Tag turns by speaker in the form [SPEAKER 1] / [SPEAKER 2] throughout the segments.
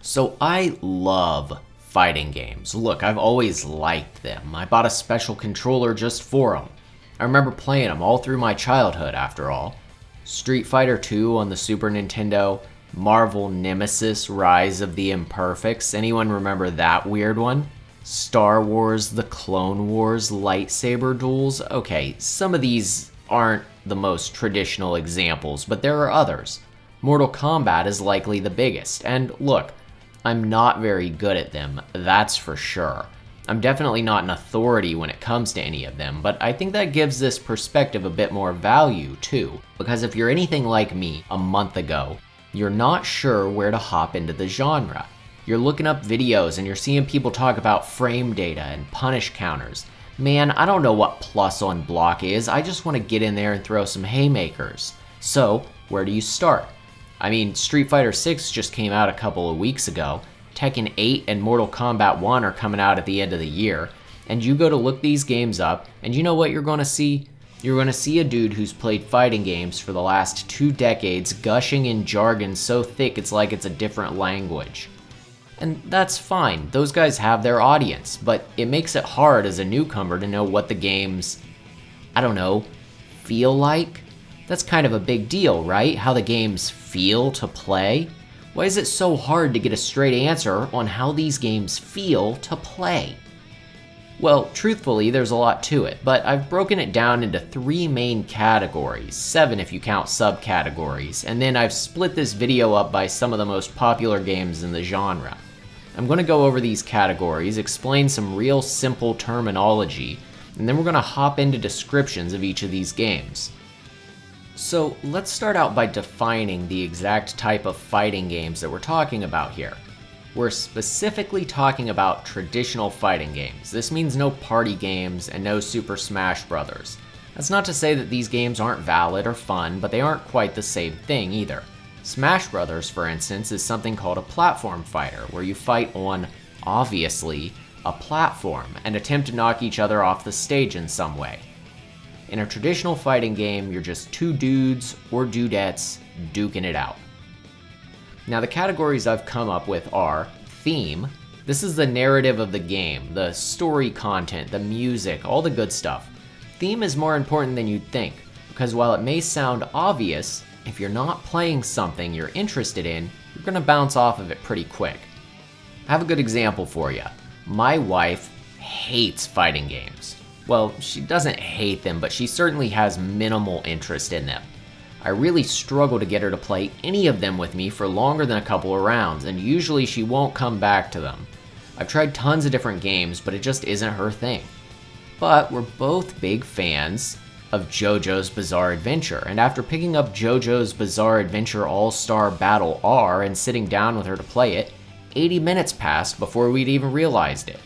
[SPEAKER 1] So I love fighting games. Look, I've always liked them. I bought a special controller just for them. I remember playing them all through my childhood, after all. Street Fighter 2 on the Super Nintendo, Marvel Nemesis Rise of the Imperfects. Anyone remember that weird one? Star Wars The Clone Wars lightsaber duels. Okay, some of these aren't the most traditional examples, but there are others. Mortal Kombat is likely the biggest, and look, I'm not very good at them, that's for sure. I'm definitely not an authority when it comes to any of them, but I think that gives this perspective a bit more value too, because if you're anything like me a month ago, you're not sure where to hop into the genre. You're looking up videos and you're seeing people talk about frame data and punish counters. Man, I don't know what plus on block is, I just want to get in there and throw some haymakers. So, where do you start? I mean, Street Fighter 6 just came out a couple of weeks ago, Tekken 8 and Mortal Kombat 1 are coming out at the end of the year, and you go to look these games up, and you know what you're going to see? You're going to see a dude who's played fighting games for the last 2 decades gushing in jargon so thick it's like it's a different language. And that's fine, those guys have their audience, but it makes it hard as a newcomer to know what the games, I don't know, feel like? That's kind of a big deal, right? How the games feel to play? Why is it so hard to get a straight answer on how these games feel to play? Well, truthfully, there's a lot to it, but I've broken it down into 3 main categories, 7 if you count subcategories, and then I've split this video up by some of the most popular games in the genre. I'm going to go over these categories, explain some real simple terminology, and then we're going to hop into descriptions of each of these games. So let's start out by defining the exact type of fighting games that we're talking about here. We're specifically talking about traditional fighting games. This means no party games and no Super Smash Bros. That's not to say that these games aren't valid or fun, but they aren't quite the same thing either. Smash Bros, for instance, is something called a platform fighter, where you fight on, obviously, a platform and attempt to knock each other off the stage in some way. In a traditional fighting game, you're just 2 dudes or dudettes duking it out. Now the categories I've come up with are theme. This is the narrative of the game, the story content, the music, all the good stuff. Theme is more important than you'd think, because while it may sound obvious, if you're not playing something you're interested in, you're gonna bounce off of it pretty quick. I have a good example for you. My wife hates fighting games. Well, she doesn't hate them, but she certainly has minimal interest in them. I really struggle to get her to play any of them with me for longer than a couple of rounds, and usually she won't come back to them. I've tried tons of different games, but it just isn't her thing. But we're both big fans of JoJo's Bizarre Adventure, and after picking up JoJo's Bizarre Adventure All-Star Battle R and sitting down with her to play it, 80 minutes passed before we'd even realized it.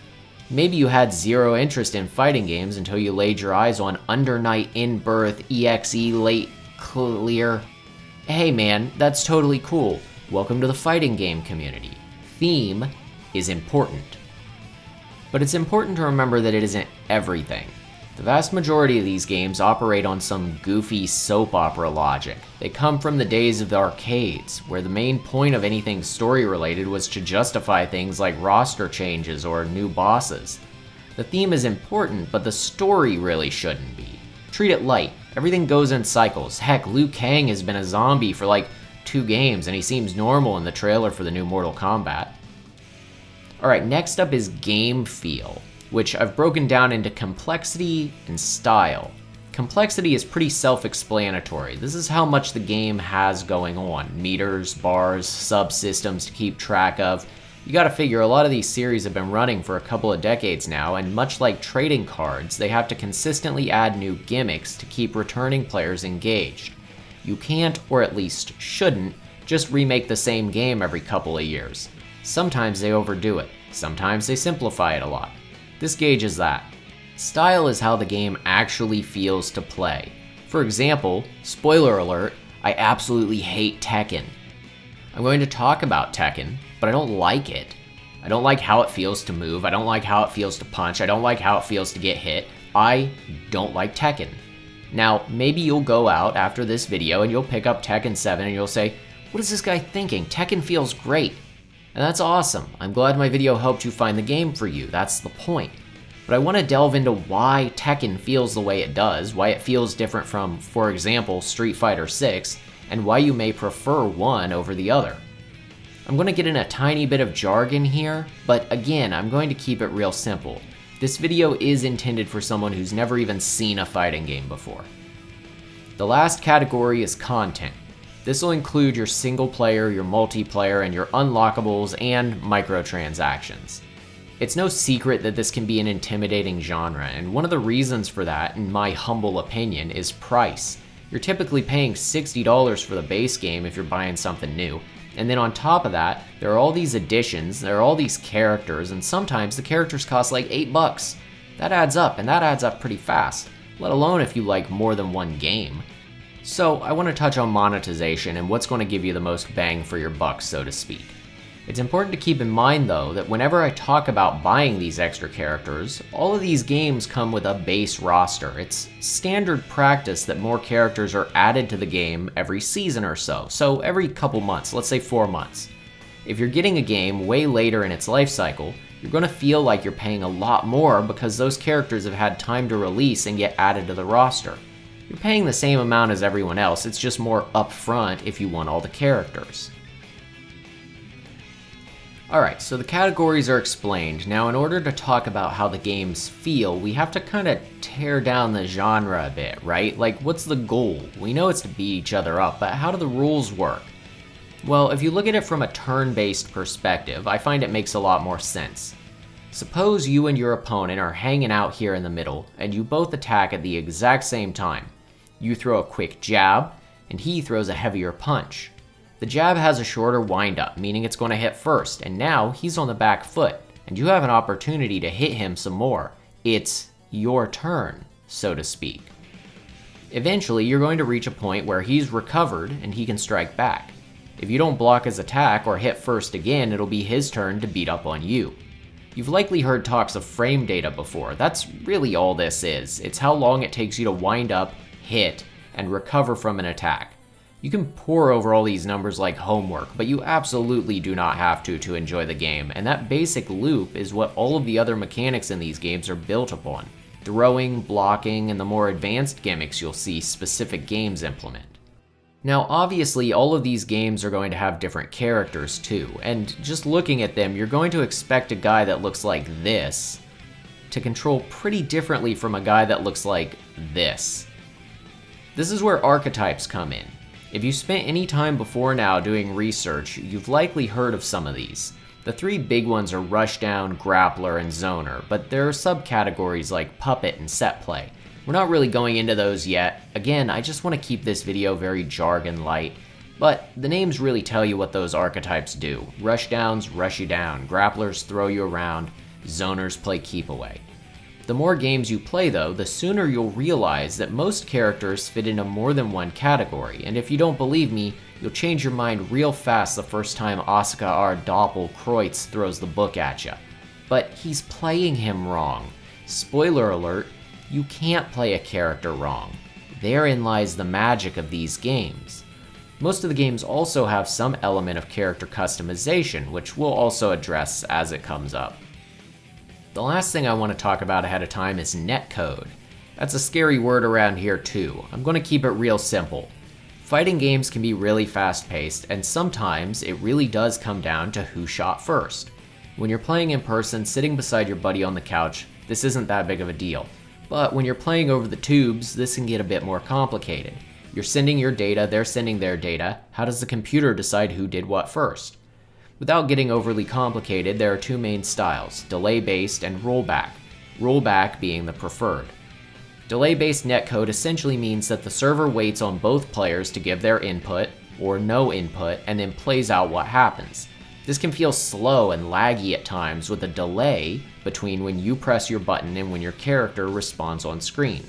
[SPEAKER 1] Maybe you had zero interest in fighting games until you laid your eyes on Under Night In Birth EXE Late Clear. Hey man, that's totally cool. Welcome to the fighting game community. Theme is important. But it's important to remember that it isn't everything. The vast majority of these games operate on some goofy soap opera logic. They come from the days of the arcades, where the main point of anything story related was to justify things like roster changes or new bosses. The theme is important, but the story really shouldn't be. Treat it light. Everything goes in cycles. Heck, Liu Kang has been a zombie for like 2 games and he seems normal in the trailer for the new Mortal Kombat. Alright, next up is game feel, which I've broken down into complexity and style. Complexity is pretty self-explanatory. This is how much the game has going on. Meters, bars, subsystems to keep track of. You gotta figure a lot of these series have been running for a couple of decades now, and much like trading cards, they have to consistently add new gimmicks to keep returning players engaged. You can't, or at least shouldn't, just remake the same game every couple of years. Sometimes they overdo it. Sometimes they simplify it a lot. This gauges that. Style is how the game actually feels to play. For example, spoiler alert, I absolutely hate Tekken. I'm going to talk about Tekken, but I don't like it. I don't like how it feels to move, I don't like how it feels to punch, I don't like how it feels to get hit. I don't like Tekken. Now, maybe you'll go out after this video and you'll pick up Tekken 7 and you'll say, what is this guy thinking? Tekken feels great. And that's awesome. I'm glad my video helped you find the game for you, that's the point. But I want to delve into why Tekken feels the way it does, why it feels different from, for example, Street Fighter 6, and why you may prefer one over the other. I'm going to get in a tiny bit of jargon here, but again, I'm going to keep it real simple. This video is intended for someone who's never even seen a fighting game before. The last category is content. This will include your single player, your multiplayer, and your unlockables and microtransactions. It's no secret that this can be an intimidating genre, and one of the reasons for that, in my humble opinion, is price. You're typically paying $60 for the base game if you're buying something new, and then on top of that, there are all these additions, there are all these characters, and sometimes the characters cost like $8. That adds up, and that adds up pretty fast, let alone if you like more than one game. So I want to touch on monetization and what's going to give you the most bang for your buck, so to speak. It's important to keep in mind though that whenever I talk about buying these extra characters, all of these games come with a base roster. It's standard practice that more characters are added to the game every season or so every couple months, let's say 4 months. If you're getting a game way later in its life cycle, you're going to feel like you're paying a lot more because those characters have had time to release and get added to the roster. You're paying the same amount as everyone else, it's just more upfront if you want all the characters. Alright, so the categories are explained. Now in order to talk about how the games feel, we have to kind of tear down the genre a bit, right? Like, what's the goal? We know it's to beat each other up, but how do the rules work? Well, if you look at it from a turn-based perspective, I find it makes a lot more sense. Suppose you and your opponent are hanging out here in the middle, and you both attack at the exact same time. You throw a quick jab, and he throws a heavier punch. The jab has a shorter windup, meaning it's going to hit first, and now he's on the back foot, and you have an opportunity to hit him some more. It's your turn, so to speak. Eventually, you're going to reach a point where he's recovered and he can strike back. If you don't block his attack or hit first again, it'll be his turn to beat up on you. You've likely heard talks of frame data before. That's really all this is. It's how long it takes you to wind up, hit, and recover from an attack. You can pore over all these numbers like homework, but you absolutely do not have to enjoy the game, and that basic loop is what all of the other mechanics in these games are built upon. Throwing, blocking, and the more advanced gimmicks you'll see specific games implement. Now obviously all of these games are going to have different characters too, and just looking at them you're going to expect a guy that looks like this to control pretty differently from a guy that looks like this. This is where archetypes come in. If you spent any time before now doing research, you've likely heard of some of these. The 3 big ones are Rushdown, Grappler, and Zoner, but there are subcategories like Puppet and Set Play. We're not really going into those yet. Again, I just want to keep this video very jargon light, but the names really tell you what those archetypes do. Rushdowns rush you down, Grapplers throw you around, Zoners play keep away. The more games you play though, the sooner you'll realize that most characters fit into more than one category, and if you don't believe me, you'll change your mind real fast the first time Asuka R. Doppelkreuz throws the book at you. But he's playing him wrong. Spoiler alert, you can't play a character wrong. Therein lies the magic of these games. Most of the games also have some element of character customization, which we'll also address as it comes up. The last thing I want to talk about ahead of time is netcode. That's a scary word around here too. I'm going to keep it real simple. Fighting games can be really fast-paced, and sometimes it really does come down to who shot first. When you're playing in person, sitting beside your buddy on the couch, this isn't that big of a deal. But when you're playing over the tubes, this can get a bit more complicated. You're sending your data, they're sending their data. How does the computer decide who did what first? Without getting overly complicated, there are 2 main styles, delay-based and rollback. Rollback being the preferred. Delay-based netcode essentially means that the server waits on both players to give their input, or no input, and then plays out what happens. This can feel slow and laggy at times with a delay between when you press your button and when your character responds on screen.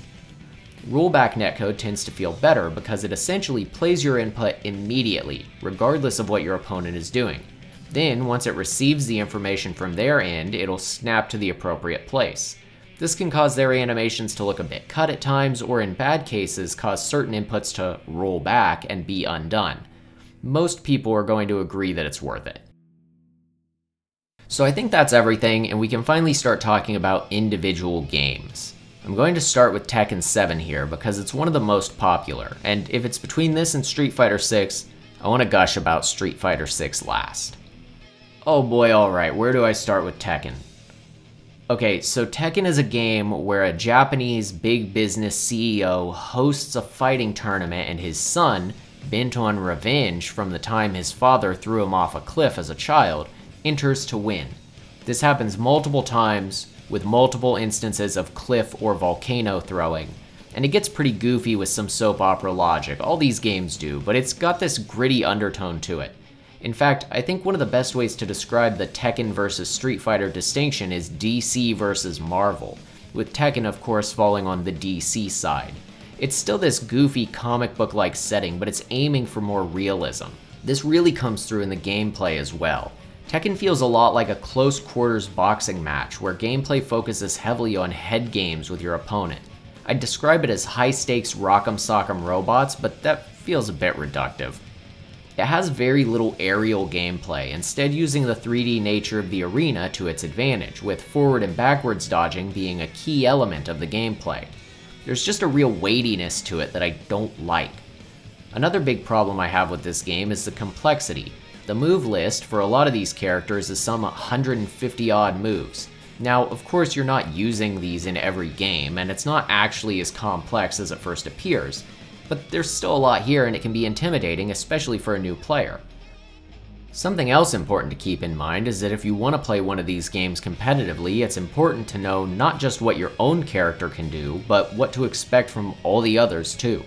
[SPEAKER 1] Rollback netcode tends to feel better because it essentially plays your input immediately, regardless of what your opponent is doing. Then, once it receives the information from their end, it'll snap to the appropriate place. This can cause their animations to look a bit cut at times, or in bad cases, cause certain inputs to roll back and be undone. Most people are going to agree that it's worth it. So I think that's everything, and we can finally start talking about individual games. I'm going to start with Tekken 7 here because it's one of the most popular, and if it's between this and Street Fighter 6, I want to gush about Street Fighter 6 last. Oh boy, alright, where do I start with Tekken? Okay, so Tekken is a game where a Japanese big business CEO hosts a fighting tournament and his son, bent on revenge from the time his father threw him off a cliff as a child, enters to win. This happens multiple times, with multiple instances of cliff or volcano throwing, and it gets pretty goofy with some soap opera logic. All these games do, but it's got this gritty undertone to it. In fact, I think one of the best ways to describe the Tekken versus Street Fighter distinction is DC versus Marvel, with Tekken of course falling on the DC side. It's still this goofy comic book-like setting, but it's aiming for more realism. This really comes through in the gameplay as well. Tekken feels a lot like a close quarters boxing match, where gameplay focuses heavily on head games with your opponent. I'd describe it as high-stakes rock'em sock'em robots, but that feels a bit reductive. It has very little aerial gameplay, instead using the 3D nature of the arena to its advantage, with forward and backwards dodging being a key element of the gameplay. There's just a real weightiness to it that I don't like. Another big problem I have with this game is the complexity. The move list for a lot of these characters is some 150 odd moves. Now, of course you're not using these in every game, and it's not actually as complex as it first appears, but there's still a lot here and it can be intimidating, especially for a new player. Something else important to keep in mind is that if you want to play one of these games competitively, it's important to know not just what your own character can do, but what to expect from all the others too.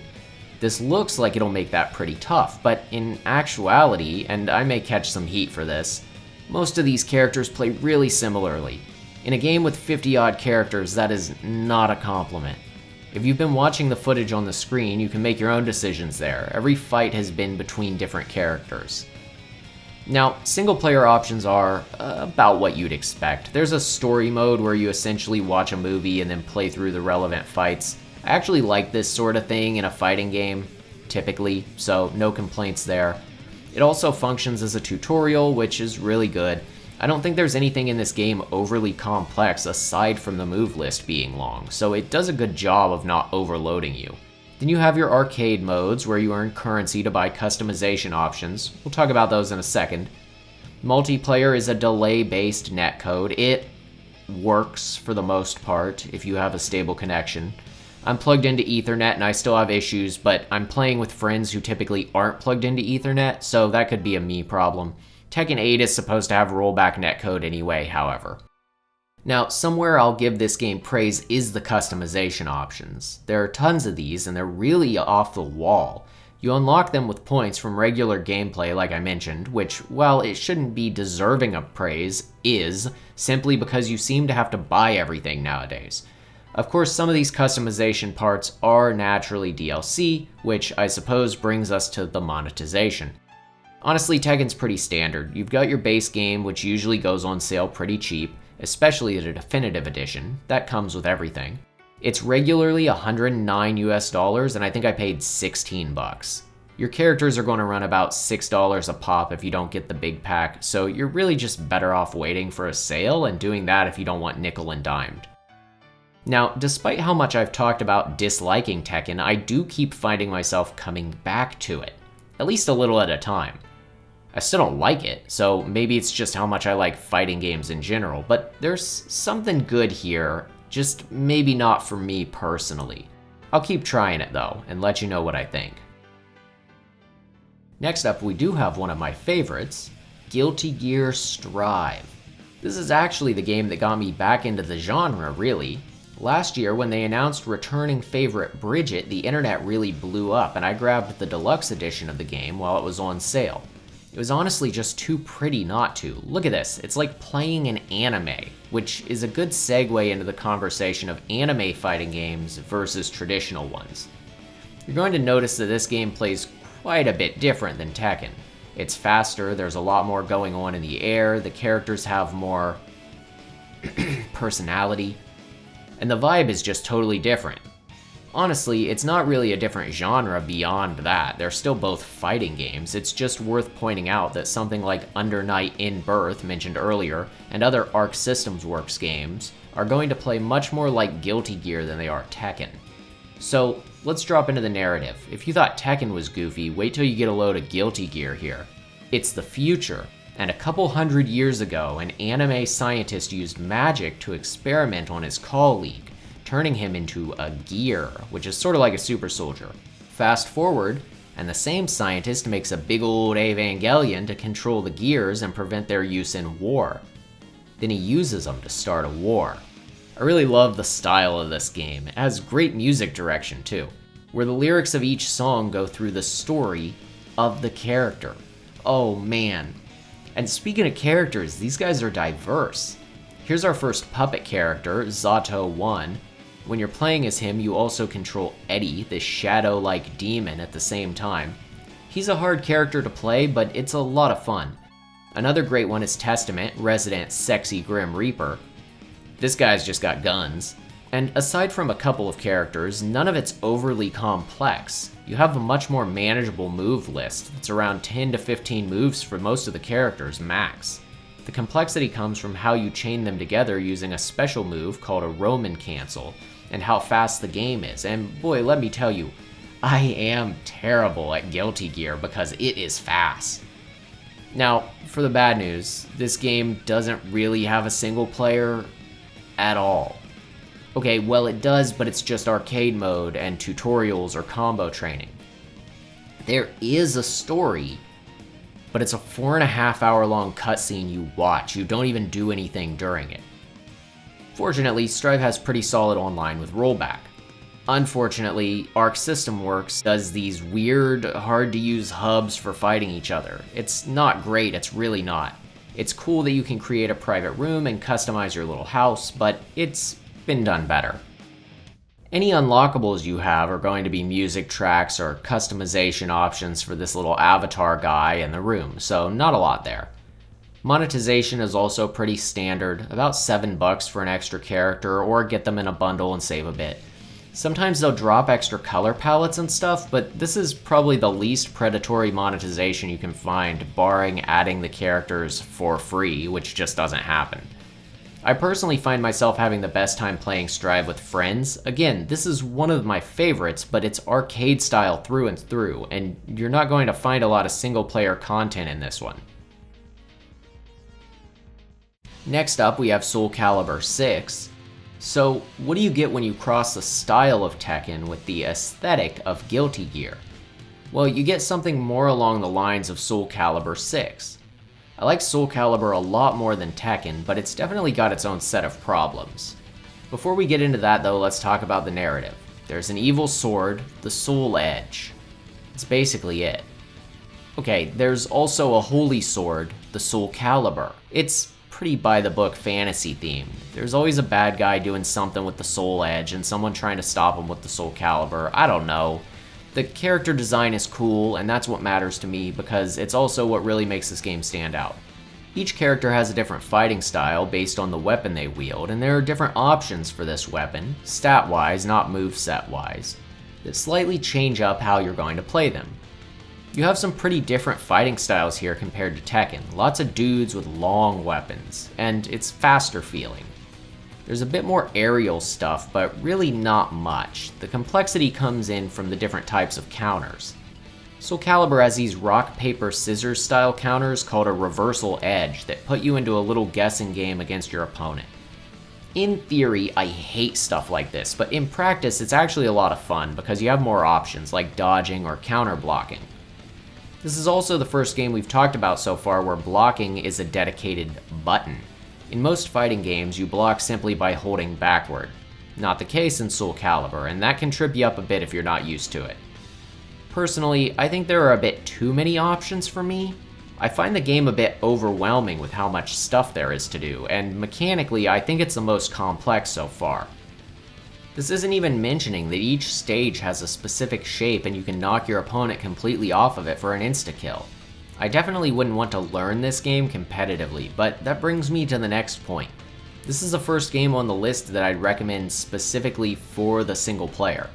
[SPEAKER 1] This looks like it'll make that pretty tough, but in actuality, and I may catch some heat for this, most of these characters play really similarly. In a game with 50 odd characters, that is not a compliment. If you've been watching the footage on the screen, you can make your own decisions there. Every fight has been between different characters. Now, single-player options are about what you'd expect. There's a story mode where you essentially watch a movie and then play through the relevant fights. I actually like this sort of thing in a fighting game, typically, so no complaints there. It also functions as a tutorial, which is really good. I don't think there's anything in this game overly complex aside from the move list being long, so it does a good job of not overloading you. Then you have your arcade modes where you earn currency to buy customization options. We'll talk about those in a second. Multiplayer is a delay-based netcode. It works for the most part if you have a stable connection. I'm plugged into Ethernet and I still have issues, but I'm playing with friends who typically aren't plugged into Ethernet, so that could be a me problem. Tekken 8 is supposed to have rollback netcode anyway, however. Now, somewhere I'll give this game praise is the customization options. There are tons of these, and they're really off the wall. You unlock them with points from regular gameplay, like I mentioned, which, while it shouldn't be deserving of praise, is, simply because you seem to have to buy everything nowadays. Of course, some of these customization parts are naturally DLC, which I suppose brings us to the monetization. Honestly, Tekken's pretty standard. You've got your base game, which usually goes on sale pretty cheap, especially the definitive edition. That comes with everything. It's regularly $109 US, and I think I paid 16 bucks. Your characters are going to run about $6 a pop if you don't get the big pack, so you're really just better off waiting for a sale and doing that if you don't want nickel and dimed. Now, despite how much I've talked about disliking Tekken, I do keep finding myself coming back to it, at least a little at a time. I still don't like it, so maybe it's just how much I like fighting games in general, but there's something good here, just maybe not for me personally. I'll keep trying it though, and let you know what I think. Next up, we do have one of my favorites, Guilty Gear Strive. This is actually the game that got me back into the genre, really. Last year, when they announced returning favorite Bridget, the internet really blew up, and I grabbed the deluxe edition of the game while it was on sale. It was honestly just too pretty not to. Look at this, it's like playing an anime, which is a good segue into the conversation of anime fighting games versus traditional ones. You're going to notice that this game plays quite a bit different than Tekken. It's faster, there's a lot more going on in the air, the characters have more personality, and the vibe is just totally different. Honestly, it's not really a different genre beyond that. They're still both fighting games. It's just worth pointing out that something like Under Night in Birth, mentioned earlier, and other Arc Systems Works games are going to play much more like Guilty Gear than they are Tekken. So, let's drop into the narrative. If you thought Tekken was goofy, wait till you get a load of Guilty Gear here. It's the future, and a couple hundred years ago, an anime scientist used magic to experiment on his colleague, turning him into a gear, which is sort of like a super soldier. Fast forward, and the same scientist makes a big old Evangelion to control the gears and prevent their use in war. Then he uses them to start a war. I really love the style of this game. It has great music direction too, where the lyrics of each song go through the story of the character. Oh man. And speaking of characters, these guys are diverse. Here's our first puppet character, Zato-1. When you're playing as him, you also control Eddie, this shadow-like demon, at the same time. He's a hard character to play, but it's a lot of fun. Another great one is Testament, resident sexy Grim Reaper. This guy's just got guns. And aside from a couple of characters, none of it's overly complex. You have a much more manageable move list. It's around 10 to 15 moves for most of the characters, max. The complexity comes from how you chain them together using a special move called a Roman cancel, and how fast the game is. And boy, let me tell you, I am terrible at Guilty Gear because it is fast. Now, for the bad news, this game doesn't really have a single player at all. Okay, well it does, but it's just arcade mode and tutorials or combo training. There is a story, but it's a 4.5 hour long cutscene you watch. You don't even do anything during it. Fortunately, Strive has pretty solid online with rollback. Unfortunately, Arc System Works does these weird, hard to use hubs for fighting each other. It's not great, it's really not. It's cool that you can create a private room and customize your little house, but it's been done better. Any unlockables you have are going to be music tracks or customization options for this little avatar guy in the room, so not a lot there. Monetization is also pretty standard, about $7 for an extra character, or get them in a bundle and save a bit. Sometimes they'll drop extra color palettes and stuff, but this is probably the least predatory monetization you can find, barring adding the characters for free, which just doesn't happen. I personally find myself having the best time playing Strive with friends. Again, this is one of my favorites, but it's arcade style through and through, and you're not going to find a lot of single player content in this one. Next up, we have Soul Calibur 6. So, what do you get when you cross the style of Tekken with the aesthetic of Guilty Gear? Well, you get something more along the lines of Soul Calibur 6. I like Soul Calibur a lot more than Tekken, but it's definitely got its own set of problems. Before we get into that though, let's talk about the narrative. There's an evil sword, the Soul Edge. That's basically it. Okay, there's also a holy sword, the Soul Calibur. It's pretty by-the-book fantasy themed. There's always a bad guy doing something with the Soul Edge and someone trying to stop him with the Soul Calibur. I don't know. The character design is cool, and that's what matters to me because it's also what really makes this game stand out. Each character has a different fighting style based on the weapon they wield, and there are different options for this weapon, stat-wise, not moveset-wise, that slightly change up how you're going to play them. You have some pretty different fighting styles here compared to Tekken, lots of dudes with long weapons, and it's faster feeling. There's a bit more aerial stuff, but really not much. The complexity comes in from the different types of counters. Soul Calibur has these rock, paper, scissors style counters called a reversal edge that put you into a little guessing game against your opponent. In theory, I hate stuff like this, but in practice it's actually a lot of fun because you have more options like dodging or counter blocking. This is also the first game we've talked about so far where blocking is a dedicated button. In most fighting games, you block simply by holding backward. Not the case in Soul Calibur, and that can trip you up a bit if you're not used to it. Personally, I think there are a bit too many options for me. I find the game a bit overwhelming with how much stuff there is to do, and mechanically I think it's the most complex so far. This isn't even mentioning that each stage has a specific shape and you can knock your opponent completely off of it for an insta-kill. I definitely wouldn't want to learn this game competitively, but that brings me to the next point. This is the first game on the list that I'd recommend specifically for the single player.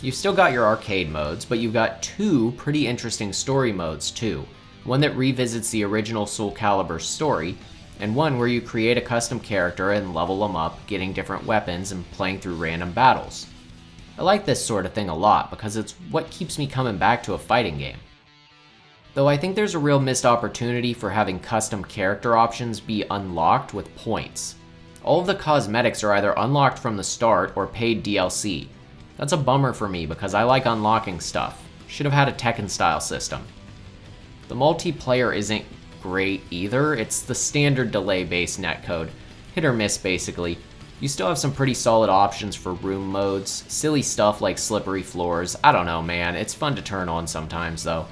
[SPEAKER 1] You've still got your arcade modes, but you've got two pretty interesting story modes too. One that revisits the original Soul Calibur story, and one where you create a custom character and level them up, getting different weapons and playing through random battles. I like this sort of thing a lot because it's what keeps me coming back to a fighting game. Though I think there's a real missed opportunity for having custom character options be unlocked with points. All of the cosmetics are either unlocked from the start or paid DLC. That's a bummer for me because I like unlocking stuff. Should have had a Tekken style system. The multiplayer isn't great either. It's the standard delay based netcode. Hit or miss basically. You still have some pretty solid options for room modes, silly stuff like slippery floors. I don't know, man, it's fun to turn on sometimes though.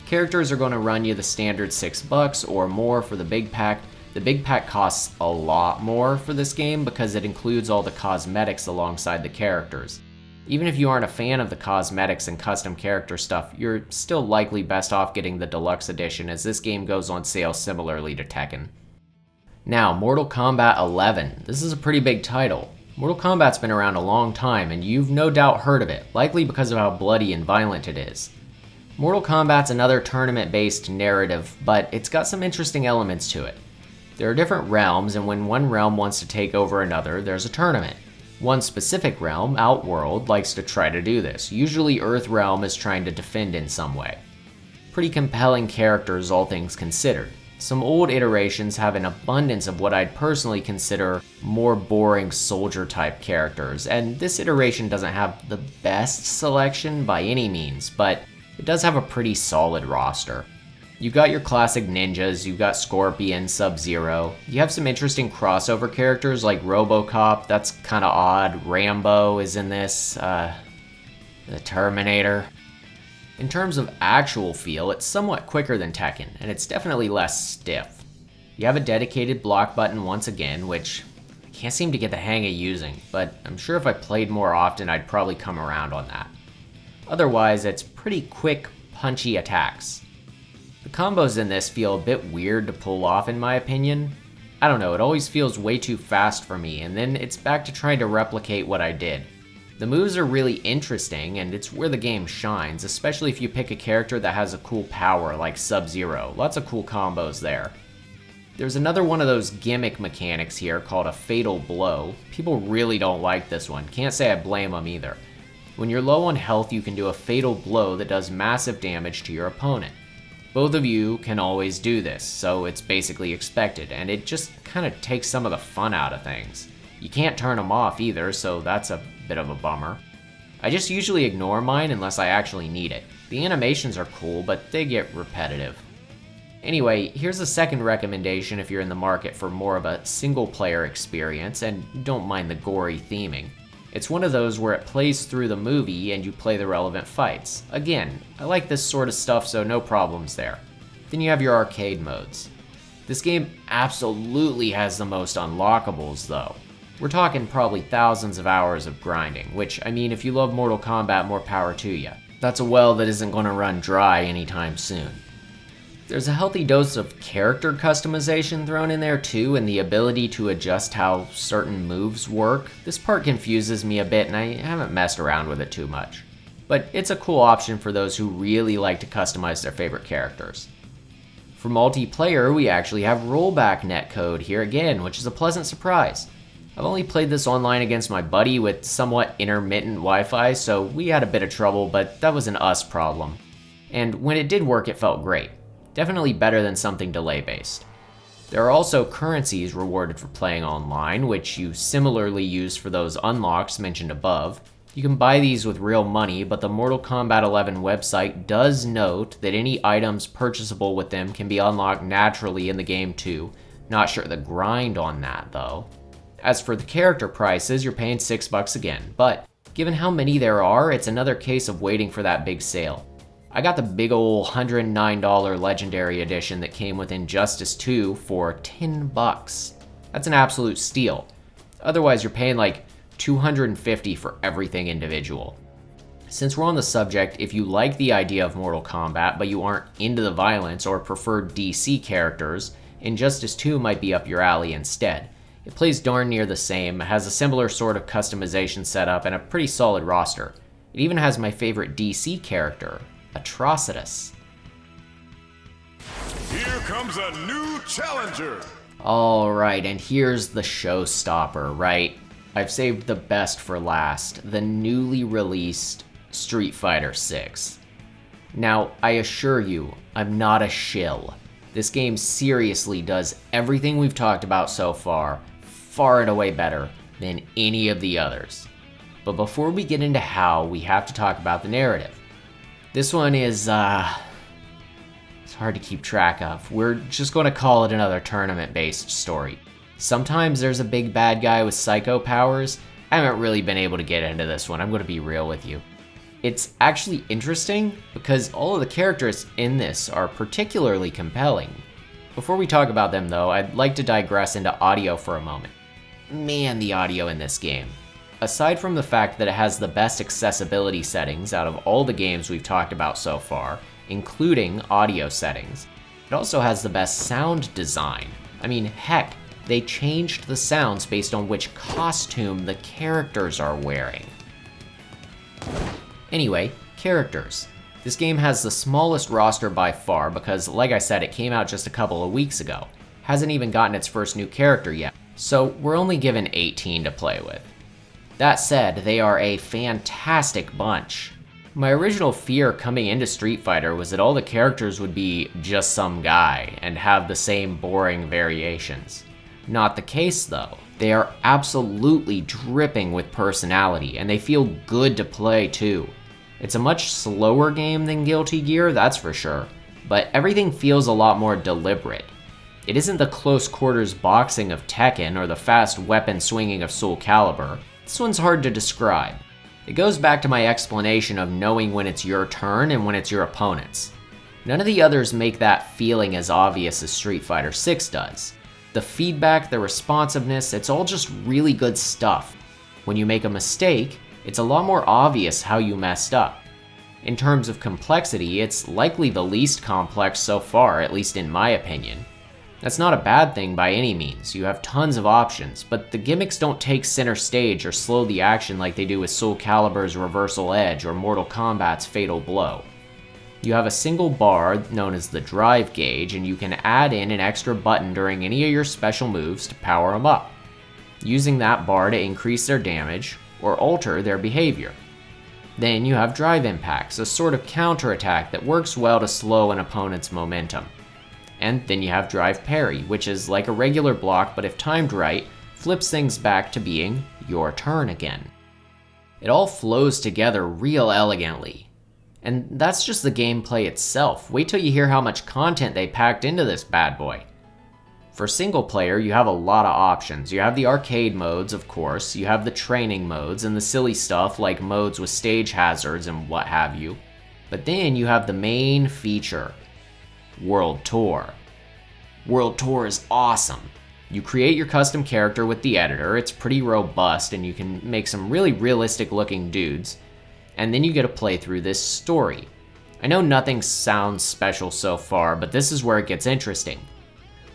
[SPEAKER 1] Characters are going to run you the standard $6 or more for the big pack. The big pack costs a lot more for this game because it includes all the cosmetics alongside the characters. Even if you aren't a fan of the cosmetics and custom character stuff, you're still likely best off getting the deluxe edition as this game goes on sale similarly to Tekken. Now, Mortal Kombat 11. This is a pretty big title. Mortal Kombat's been around a long time and you've no doubt heard of it, likely because of how bloody and violent it is. Mortal Kombat's another tournament-based narrative, but it's got some interesting elements to it. There are different realms, and when one realm wants to take over another, there's a tournament. One specific realm, Outworld, likes to try to do this. Usually Earthrealm is trying to defend in some way. Pretty compelling characters, all things considered. Some old iterations have an abundance of what I'd personally consider more boring soldier-type characters, and this iteration doesn't have the best selection by any means, but it does have a pretty solid roster. You've got your classic ninjas, you've got Scorpion, Sub-Zero. You have some interesting crossover characters like RoboCop, that's kinda odd. Rambo is in this, the Terminator. In terms of actual feel, it's somewhat quicker than Tekken, and it's definitely less stiff. You have a dedicated block button once again, which I can't seem to get the hang of using, but I'm sure if I played more often I'd probably come around on that. Otherwise, it's pretty quick, punchy attacks. The combos in this feel a bit weird to pull off in my opinion. I don't know, it always feels way too fast for me, and then it's back to trying to replicate what I did. The moves are really interesting, and it's where the game shines, especially if you pick a character that has a cool power like Sub-Zero. Lots of cool combos there. There's another one of those gimmick mechanics here called a Fatal Blow. People really don't like this one, can't say I blame them either. When you're low on health, you can do a Fatal Blow that does massive damage to your opponent. Both of you can always do this, so it's basically expected, and it just kind of takes some of the fun out of things. You can't turn them off either, so that's a bit of a bummer. I just usually ignore mine unless I actually need it. The animations are cool, but they get repetitive. Anyway, here's a second recommendation if you're in the market for more of a single-player experience and don't mind the gory theming. It's one of those where it plays through the movie and you play the relevant fights. Again, I like this sort of stuff, so no problems there. Then you have your arcade modes. This game absolutely has the most unlockables though. We're talking probably thousands of hours of grinding, which, I mean, if you love Mortal Kombat, more power to you. That's a well that isn't going to run dry anytime soon. There's a healthy dose of character customization thrown in there too, and the ability to adjust how certain moves work. This part confuses me a bit and I haven't messed around with it too much. But it's a cool option for those who really like to customize their favorite characters. For multiplayer, we actually have rollback netcode here again, which is a pleasant surprise. I've only played this online against my buddy with somewhat intermittent Wi-Fi, so we had a bit of trouble, but that was an us problem. And when it did work, it felt great. Definitely better than something delay-based. There are also currencies rewarded for playing online, which you similarly use for those unlocks mentioned above. You can buy these with real money, but the Mortal Kombat 11 website does note that any items purchasable with them can be unlocked naturally in the game too. Not sure the grind on that though. As for the character prices, you're paying $6 again, but given how many there are, it's another case of waiting for that big sale. I got the big ol' $109 Legendary Edition that came with Injustice 2 for $10. That's an absolute steal. Otherwise, you're paying like $250 for everything individual. Since we're on the subject, if you like the idea of Mortal Kombat but you aren't into the violence or prefer DC characters, Injustice 2 might be up your alley instead. It plays darn near the same, has a similar sort of customization setup, and a pretty solid roster. It even has my favorite DC character, Atrocitus.
[SPEAKER 2] Here comes a new challenger!
[SPEAKER 1] Alright, and here's the showstopper, right? I've saved the best for last, the newly released Street Fighter 6. Now, I assure you, I'm not a shill. This game seriously does everything we've talked about so far, far and away better than any of the others. But before we get into how, we have to talk about the narrative. This one is, it's hard to keep track of. We're just going to call it another tournament-based story. Sometimes there's a big bad guy with psycho powers. I haven't really been able to get into this one, I'm going to be real with you. It's actually interesting because all of the characters in this are particularly compelling. Before we talk about them though, I'd like to digress into audio for a moment. Man, the audio in this game. Aside from the fact that it has the best accessibility settings out of all the games we've talked about so far, including audio settings, it also has the best sound design. I mean, heck, they changed the sounds based on which costume the characters are wearing. Anyway, characters. This game has the smallest roster by far because, like I said, it came out just a couple of weeks ago. Hasn't even gotten its first new character yet, so we're only given 18 to play with. That said, they are a fantastic bunch. My original fear coming into Street Fighter was that all the characters would be just some guy and have the same boring variations. Not the case though. They are absolutely dripping with personality and they feel good to play too. It's a much slower game than Guilty Gear, that's for sure, but everything feels a lot more deliberate. It isn't the close quarters boxing of Tekken or the fast weapon swinging of Soul Calibur. This one's hard to describe. It goes back to my explanation of knowing when it's your turn and when it's your opponent's. None of the others make that feeling as obvious as Street Fighter 6 does. The feedback, the responsiveness, it's all just really good stuff. When you make a mistake, it's a lot more obvious how you messed up. In terms of complexity, it's likely the least complex so far, at least in my opinion. That's not a bad thing by any means, you have tons of options, but the gimmicks don't take center stage or slow the action like they do with Soul Calibur's Reversal Edge or Mortal Kombat's Fatal Blow. You have a single bar known as the drive gauge, and you can add in an extra button during any of your special moves to power them up, using that bar to increase their damage or alter their behavior. Then you have drive impacts, a sort of counterattack that works well to slow an opponent's momentum. And then you have drive parry, which is like a regular block but if timed right, flips things back to being your turn again. It all flows together real elegantly. And that's just the gameplay itself. Wait till you hear how much content they packed into this bad boy. For single player, you have a lot of options. You have the arcade modes, of course, you have the training modes and the silly stuff like modes with stage hazards and what have you. But then you have the main feature, World Tour. World Tour is awesome. You create your custom character with the editor, it's pretty robust and you can make some really realistic looking dudes. And then you get to play through this story. I know nothing sounds special so far, but this is where it gets interesting.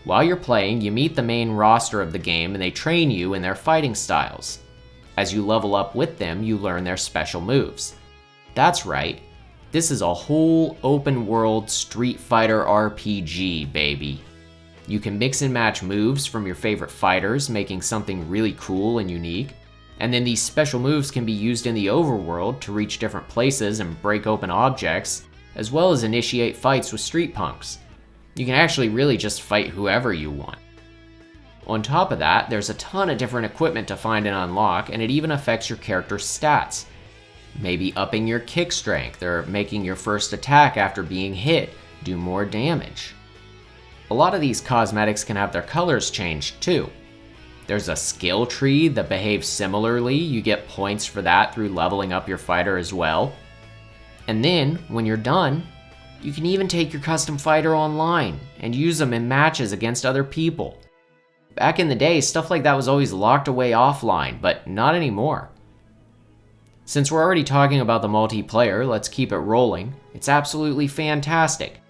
[SPEAKER 1] While you're playing, you meet the main roster of the game and they train you in their fighting styles. As you level up with them, you learn their special moves. That's right, this is a whole open world Street Fighter RPG, baby. You can mix and match moves from your favorite fighters, making something really cool and unique. And then these special moves can be used in the overworld to reach different places and break open objects, as well as initiate fights with street punks. You can actually really just fight whoever you want. On top of that, there's a ton of different equipment to find and unlock, and it even affects your character's stats. Maybe upping your kick strength, or making your first attack after being hit do more damage. A lot of these cosmetics can have their colors changed too. There's a skill tree that behaves similarly, you get points for that through leveling up your fighter as well. And then, when you're done, you can even take your custom fighter online and use them in matches against other people. Back in the day, stuff like that was always locked away offline, but not anymore. Since we're already talking about the multiplayer, let's keep it rolling. It's absolutely fantastic.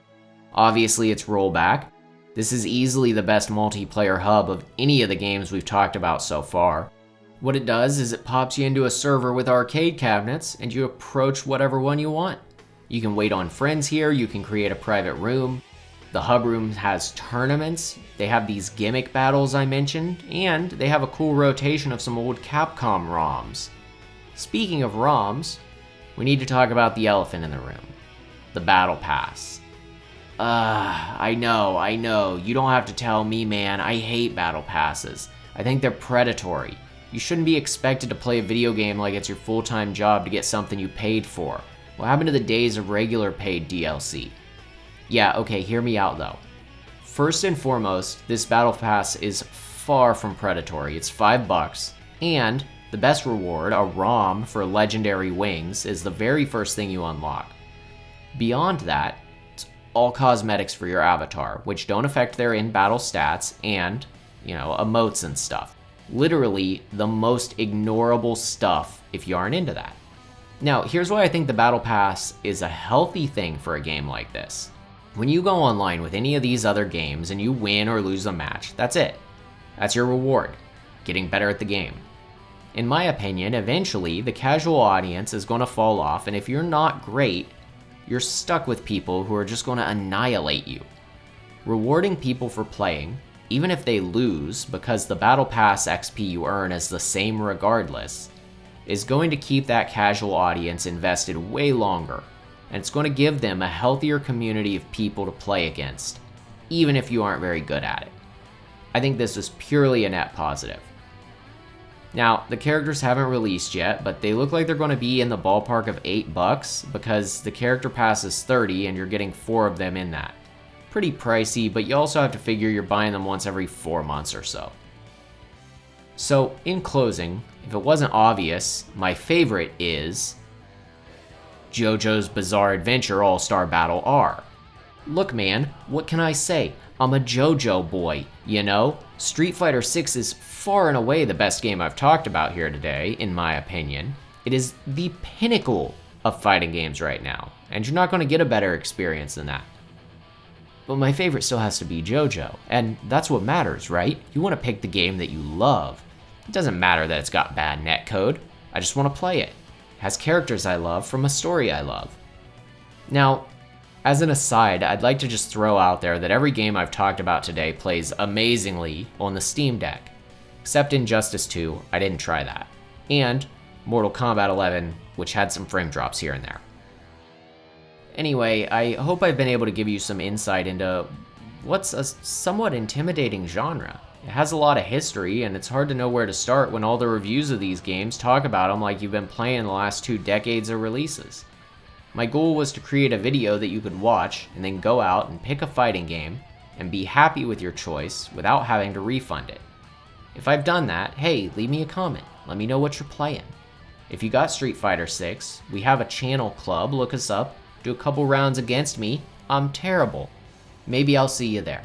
[SPEAKER 1] Obviously, it's rollback. This is easily the best multiplayer hub of any of the games we've talked about so far. What it does is it pops you into a server with arcade cabinets and you approach whatever one you want. You can wait on friends here, you can create a private room. The hub room has tournaments, they have these gimmick battles I mentioned, and they have a cool rotation of some old Capcom ROMs. Speaking of ROMs, we need to talk about the elephant in the room. The Battle Pass. I know, you don't have to tell me, man, I hate Battle Passes. I think they're predatory. You shouldn't be expected to play a video game like it's your full-time job to get something you paid for. What happened to the days of regular paid DLC? Yeah, okay, hear me out though. First and foremost, this Battle Pass is far from predatory. It's $5, and the best reward, a ROM for Legendary Wings, is the very first thing you unlock. Beyond that, it's all cosmetics for your avatar, which don't affect their in-battle stats and, emotes and stuff. Literally the most ignorable stuff if you aren't into that. Now, here's why I think the Battle Pass is a healthy thing for a game like this. When you go online with any of these other games and you win or lose a match, that's it. That's your reward, getting better at the game. In my opinion, eventually the casual audience is going to fall off, and if you're not great, you're stuck with people who are just going to annihilate you. Rewarding people for playing, even if they lose, because the Battle Pass XP you earn is the same regardless, is going to keep that casual audience invested way longer, and it's going to give them a healthier community of people to play against, even if you aren't very good at it. I think this is purely a net positive. Now, the characters haven't released yet, but they look like they're going to be in the ballpark of $8 because the character pass is $30 and you're getting 4 of them in that. Pretty pricey, but you also have to figure you're buying them once every 4 months or so. So, in closing, if it wasn't obvious, my favorite is JoJo's Bizarre Adventure All-Star Battle R. Look man, what can I say? I'm a JoJo boy, you know? Street Fighter 6 is far and away the best game I've talked about here today, in my opinion. It is the pinnacle of fighting games right now, and you're not going to get a better experience than that. But my favorite still has to be JoJo, and that's what matters, right? You want to pick the game that you love. It doesn't matter that it's got bad netcode, I just want to play it. It has characters I love from a story I love. Now, as an aside, I'd like to just throw out there that every game I've talked about today plays amazingly on the Steam Deck. Except Injustice 2, I didn't try that. And Mortal Kombat 11, which had some frame drops here and there. Anyway, I hope I've been able to give you some insight into what's a somewhat intimidating genre. It has a lot of history, and it's hard to know where to start when all the reviews of these games talk about them like you've been playing the last 2 decades of releases. My goal was to create a video that you could watch and then go out and pick a fighting game and be happy with your choice without having to refund it. If I've done that, hey, leave me a comment. Let me know what you're playing. If you got Street Fighter 6, we have a channel club, look us up, do a couple rounds against me. I'm terrible. Maybe I'll see you there.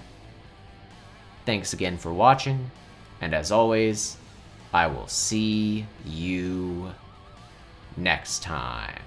[SPEAKER 1] Thanks again for watching, and as always, I will see you next time.